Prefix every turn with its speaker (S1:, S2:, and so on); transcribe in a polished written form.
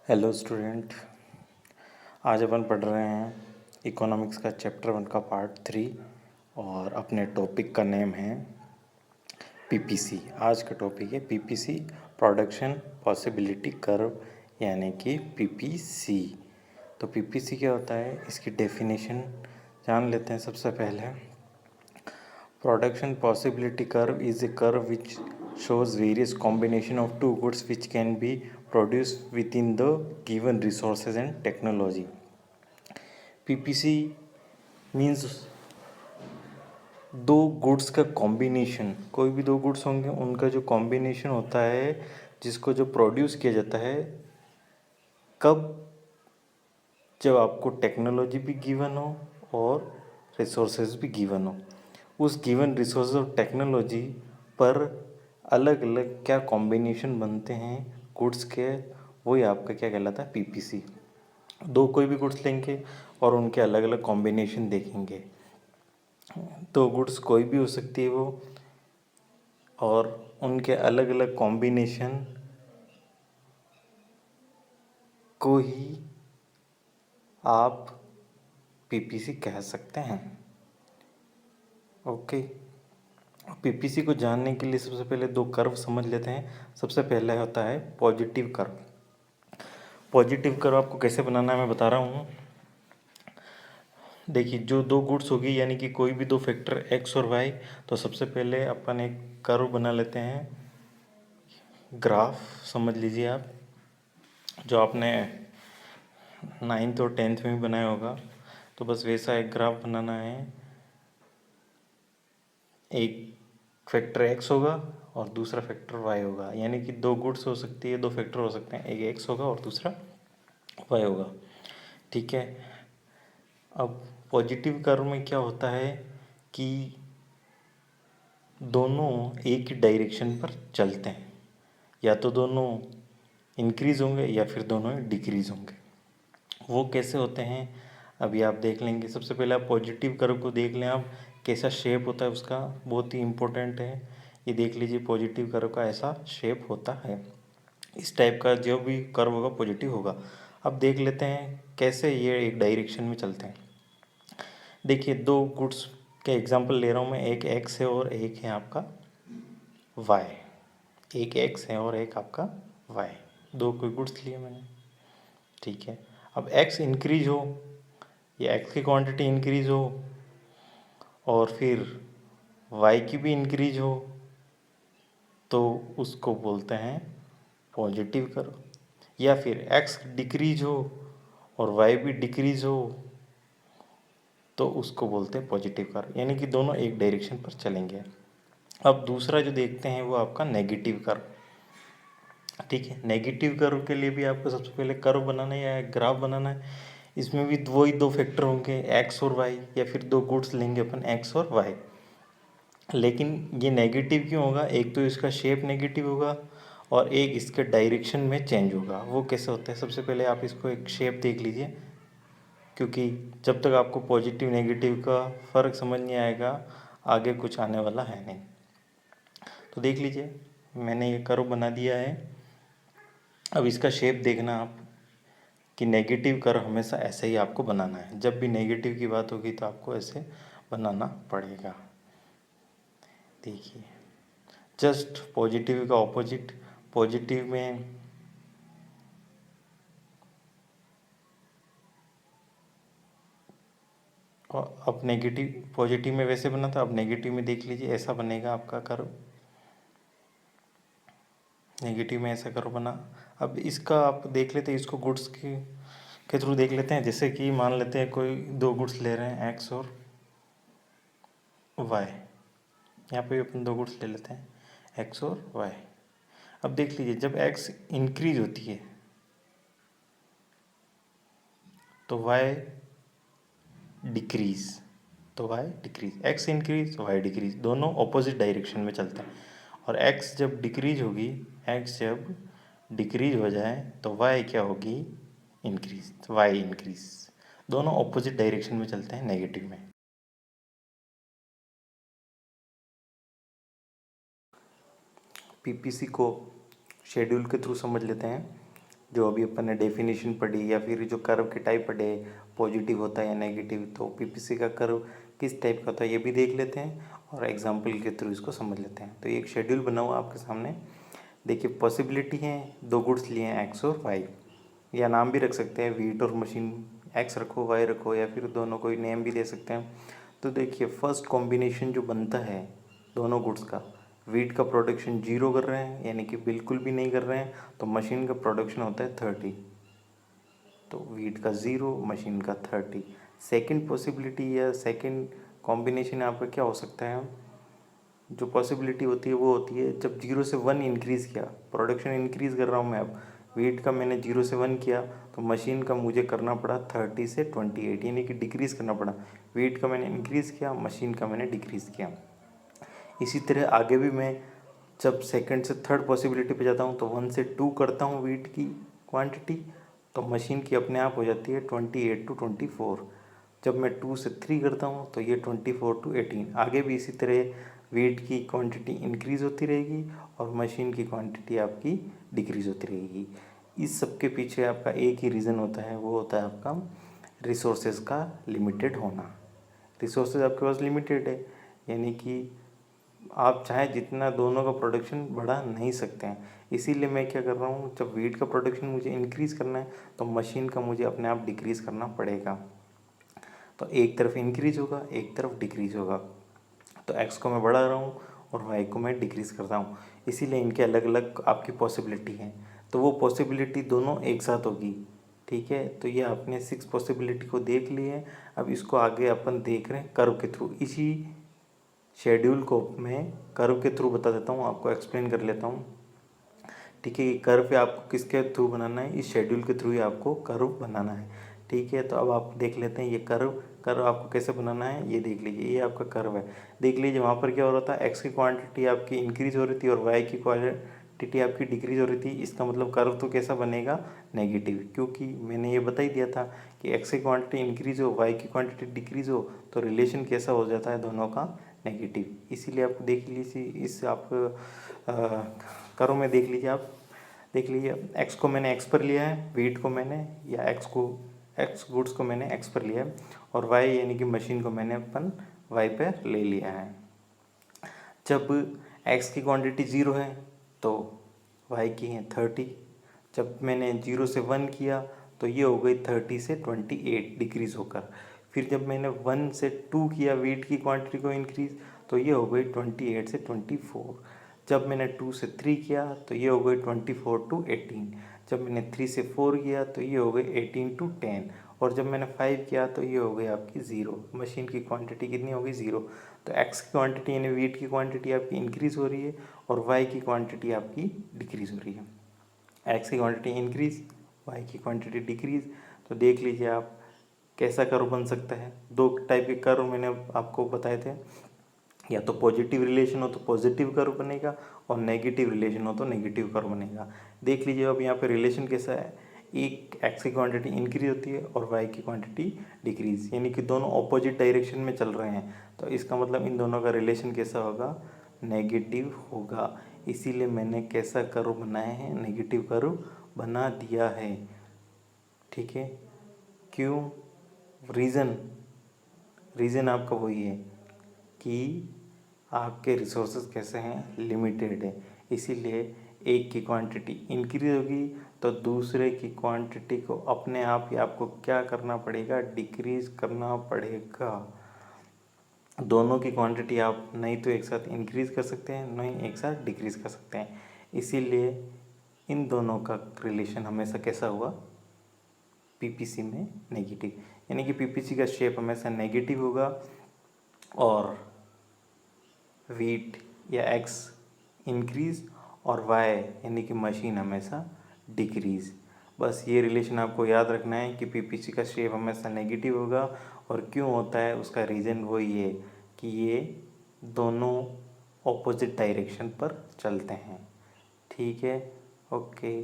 S1: Hello student. आज अपन पढ़ रहे हैं इकोनॉमिक्स का चैप्टर 1 का पार्ट 3 और अपने टॉपिक का नेम है पीपीसी। आज का टॉपिक है पीपीसी, प्रोडक्शन पॉसिबिलिटी कर्व, यानी कि पीपीसी। तो पीपीसी क्या होता है, इसकी डेफिनेशन जान लेते हैं। सबसे पहले production possibility curve is a curve which shows various combination of two goods which can be produced within the given resources and technology. PPC means दो गुड्स का कॉम्बिनेशन। कोई भी दो गुड्स होंगे, उनका जो कॉम्बिनेशन होता है, जिसको जो प्रोड्यूस किया जाता है, कब? जब आपको टेक्नोलॉजी भी गिवन हो और रिसोर्सेज भी गिवन हो। उस गिवन रिसोर्स और टेक्नोलॉजी पर अलग अलग क्या कॉम्बिनेशन बनते हैं गुड्स के, वही आपका क्या कहलाता है, पीपीसी। दो कोई भी गुड्स लेंगे और उनके अलग अलग कॉम्बिनेशन देखेंगे। तो गुड्स कोई भी हो सकती है वो, और उनके अलग अलग कॉम्बिनेशन को ही आप पीपीसी कह सकते हैं। ओके। पीपीसी को जानने के लिए सबसे पहले दो कर्व समझ लेते हैं। सबसे पहले होता है पॉजिटिव कर्व। पॉजिटिव कर्व आपको कैसे बनाना है मैं बता रहा हूँ। देखिए, जो दो गुड्स होगी, यानी कि कोई भी दो फैक्टर एक्स और वाई, तो सबसे पहले अपन एक कर्व बना लेते हैं। ग्राफ समझ लीजिए आप, जो आपने 9th और 10th में भी बनाया होगा। तो बस वैसा एक ग्राफ बनाना है। एक फैक्टर एक्स होगा और दूसरा फैक्टर वाई होगा, यानी कि दो गुड्स हो सकती है, दो फैक्टर हो सकते हैं, एक एक्स होगा और दूसरा वाई होगा। ठीक है। अब पॉजिटिव कर्व में क्या होता है कि दोनों एक ही डायरेक्शन पर चलते हैं, या तो दोनों इंक्रीज होंगे या फिर दोनों डिक्रीज होंगे। वो कैसे होते हैं अभी आप देख लेंगे। सबसे पहले आप पॉजिटिव कर्व को देख लें, आप कैसा शेप होता है उसका, बहुत ही इम्पोर्टेंट है। ये देख लीजिए, पॉजिटिव कर्व का ऐसा शेप होता है। इस टाइप का जो भी कर्व होगा पॉजिटिव होगा। अब देख लेते हैं कैसे ये एक डायरेक्शन में चलते हैं। देखिए, दो गुड्स के एग्जांपल ले रहा हूँ मैं। एक एक्स है और एक है आपका वाई। एक एक्स है और एक आपका वाई, दो कोई गुड्स लिए मैंने। ठीक है। अब एक्स इंक्रीज हो, या एक्स की क्वांटिटी इंक्रीज हो, और फिर वाई की भी इंक्रीज हो, तो उसको बोलते हैं पॉजिटिव कर्व। या फिर एक्स डिक्रीज हो और वाई भी डिक्रीज हो, तो उसको बोलते हैं पॉजिटिव कर्व, यानी कि दोनों एक डायरेक्शन पर चलेंगे। अब दूसरा जो देखते हैं वो आपका नेगेटिव कर्व। ठीक है। नेगेटिव कर्व के लिए भी आपको सबसे पहले कर्व बनाना है या ग्राफ बनाना है। इसमें भी वही दो फैक्टर होंगे, एक्स और वाई, या फिर दो गुड्स लेंगे अपन, एक्स और वाई। लेकिन ये नेगेटिव क्यों होगा? एक तो इसका शेप नेगेटिव होगा और एक इसके डायरेक्शन में चेंज होगा। वो कैसे होता है, सबसे पहले आप इसको एक शेप देख लीजिए, क्योंकि जब तक आपको पॉजिटिव नेगेटिव का फ़र्क समझ नहीं आएगा, आगे कुछ आने वाला है नहीं। तो देख लीजिए, मैंने ये कर्व बना दिया है। अब इसका शेप देखना आप, कि नेगेटिव कर्व हमेशा ऐसे ही आपको बनाना है। जब भी नेगेटिव की बात होगी तो आपको ऐसे बनाना पड़ेगा। देखिए, जस्ट पॉजिटिव का ऑपोजिट। पॉजिटिव में और अब नेगेटिव, पॉजिटिव में वैसे बना था, अब नेगेटिव में देख लीजिए ऐसा बनेगा आपका कर्व। नेगेटिव में ऐसा कर्व बना। अब इसका आप देख लेते हैं, इसको गुड्स के थ्रू देख लेते हैं। जैसे कि मान लेते हैं कोई दो गुड्स ले रहे हैं, एक्स और वाई। यहाँ पे भी अपन दो गुड्स ले लेते हैं, एक्स और वाई। अब देख लीजिए, जब एक्स इंक्रीज होती है तो वाई डिक्रीज, तो Y decrease. X increase, Y decrease, दोनों ऑपोजिट डायरेक्शन में चलते हैं। और एक्स जब डिक्रीज होगी, एक्स जब डिक्रीज हो जाए तो वाई क्या होगी? Increase, Y increase. दोनों ऑपोजिट डायरेक्शन में चलते हैं नेगेटिव में। पीपीसी को शेड्यूल के थ्रू समझ लेते हैं। जो अभी अपन ने डेफिनेशन पढ़ी या फिर जो कर्व के टाइप पढ़े, पॉजिटिव होता है या नेगेटिव, तो पीपीसी का कर्व किस टाइप का होता है ये भी देख लेते हैं और एग्जाम्पल के थ्रू इसको समझ लेते हैं। तो एक शेड्यूल बना हुआ आपके सामने, देखिए पॉसिबिलिटी है, दो गुड्स लिए हैं एक्स और वाई, या नाम भी रख सकते हैं वीट और मशीन, एक्स रखो वाई रखो या फिर दोनों कोई नेम भी दे सकते हैं। तो देखिए फर्स्ट कॉम्बिनेशन जो बनता है दोनों गुड्स का, वीट का प्रोडक्शन 0 कर रहे हैं यानी कि बिल्कुल भी नहीं कर रहे हैं, तो मशीन का प्रोडक्शन होता है 30, तो वीट का 0 मशीन का 30। सेकंड पॉसिबिलिटी या सेकंड कॉम्बिनेशन आपका क्या हो सकता है, जो पॉसिबिलिटी होती है वो होती है जब 0 से 1 इंक्रीज़ किया, प्रोडक्शन इंक्रीज़ कर रहा हूँ मैं, अब वीट का मैंने 0 से 1 किया तो मशीन का मुझे करना पड़ा 30 से 28 यानी कि डिक्रीज़ करना पड़ा। वीट का मैंने इंक्रीज़ किया, मशीन का मैंने डिक्रीज़ किया। इसी तरह आगे भी मैं जब सेकंड से थर्ड पॉसिबिलिटी पे जाता हूँ तो 1 से 2 करता हूँ वीट की क्वांटिटी, तो मशीन की अपने आप हो जाती है 28 टू 24। जब मैं 2 से 3 करता हूँ तो ये 24 टू 18। आगे भी इसी तरह वीट की क्वांटिटी इंक्रीज़ होती रहेगी और मशीन की क्वांटिटी आपकी डिक्रीज़ होती रहेगी। इस सब के पीछे आपका एक ही रीज़न होता है, वो होता है आपका रिसोर्सेज का लिमिटेड होना। रिसोर्सेज आपके पास लिमिटेड है यानी कि आप चाहे जितना दोनों का प्रोडक्शन बढ़ा नहीं सकते हैं, इसीलिए मैं क्या कर रहा हूँ, जब वीट का प्रोडक्शन मुझे इंक्रीज़ करना है तो मशीन का मुझे अपने आप डिक्रीज़ करना पड़ेगा। तो एक तरफ इंक्रीज़ होगा एक तरफ डिक्रीज़ होगा, तो एक्स को मैं बढ़ा रहा हूँ और वाई को मैं डिक्रीज़ करता हूँ, इसीलिए इनके अलग अलग आपकी पॉसिबिलिटी हैं, तो वो पॉसिबिलिटी दोनों एक साथ होगी। ठीक है, तो ये आपने 6 पॉसिबिलिटी को देख ली है। अब इसको आगे अपन देख रहे हैं कर्व के थ्रू। इसी शेड्यूल को मैं कर्व के थ्रू बता देता हूँ, आपको एक्सप्लेन कर लेता हूँ। ठीक है, ये कर्व आपको किसके थ्रू बनाना है, इस शेड्यूल के थ्रू ही आपको कर्व बनाना है। ठीक है, तो अब आप देख लेते हैं ये कर्व कर्व आपको कैसे बनाना है, ये देख लीजिए, ये आपका कर्व है। देख लीजिए वहाँ पर क्या हो रहा था, एक्स की क्वांटिटी आपकी इंक्रीज हो रही थी और वाई की क्वांटिटी आपकी डिक्रीज हो रही थी। इसका मतलब कर्व तो कैसा बनेगा, नेगेटिव, क्योंकि मैंने ये बता ही दिया था कि एक्स की क्वांटिटी इंक्रीज हो वाई की क्वांटिटी डिक्रीज हो तो रिलेशन कैसा हो जाता है दोनों का, नेगेटिव। इसीलिए आप देख लीजिए इस आप कर्व में देख लीजिए, आप देख लीजिए एक्स को मैंने एक्स पर लिया है, वीट को मैंने या एक्स गुड्स को मैंने एक्स पर लिया है और वाई यानी कि मशीन को मैंने अपन वाई पर ले लिया है। जब एक्स की क्वांटिटी 0 है तो वाई की है 30। जब मैंने 0 से 1 किया तो ये हो गई 30 से 28 डिक्रीज़ होकर। फिर जब मैंने 1 से 2 किया वीट की क्वांटिटी को इंक्रीज़ तो ये हो गई 28 से 24। जब मैंने 2 से 3 किया तो ये हो गई 24 टू 18। जब मैंने 3 से 4 किया तो ये हो गई 18 टू 10। और जब मैंने 5 किया तो ये हो गई आपकी 0। मशीन की क्वांटिटी कितनी हो गई, 0। तो एक्स की क्वांटिटी यानी वीट की क्वांटिटी आपकी इंक्रीज़ हो रही है और वाई की क्वांटिटी आपकी डिक्रीज़ हो रही है। एक्स की क्वांटिटी इंक्रीज़, वाई की क्वांटिटी डिक्रीज़। तो देख लीजिए आप कैसा कर्व बन सकता है। दो टाइप के कर्व मैंने आपको बताए थे, या तो पॉजिटिव रिलेशन हो तो पॉजिटिव कर्व बनेगा और नेगेटिव रिलेशन हो तो नेगेटिव कर्व बनेगा। देख लीजिए अब यहाँ पे रिलेशन कैसा है, एक एक्स की क्वांटिटी इंक्रीज होती है और वाई की क्वांटिटी डिक्रीज, यानी कि दोनों ऑपोजिट डायरेक्शन में चल रहे हैं, तो इसका मतलब इन दोनों का रिलेशन कैसा होगा, नेगेटिव होगा। इसीलिए मैंने कैसा कर्व बनाया है, नेगेटिव कर्व बना दिया है। ठीक है, क्यों, रीज़न रीज़न आपका वही है कि आपके रिसोर्सेज कैसे हैं, लिमिटेड है। इसीलिए एक की क्वांटिटी इंक्रीज होगी तो दूसरे की क्वांटिटी को अपने आप ही आपको क्या करना पड़ेगा, डिक्रीज करना पड़ेगा। दोनों की क्वांटिटी आप नहीं तो एक साथ इंक्रीज कर सकते हैं, नहीं एक साथ डिक्रीज कर सकते हैं। इसीलिए इन दोनों का रिलेशन हमेशा कैसा हुआ, पीपीसी में नेगेटिव, यानी कि पीपीसी का शेप हमेशा नेगेटिव होगा और वीट या एक्स इंक्रीज और वाई यानी कि मशीन हमेशा डिक्रीज। बस ये रिलेशन आपको याद रखना है कि पीपीसी का शेप हमेशा नेगेटिव होगा, और क्यों होता है उसका रीज़न वही है कि ये दोनों ऑपोजिट डायरेक्शन पर चलते हैं। ठीक है, ओके।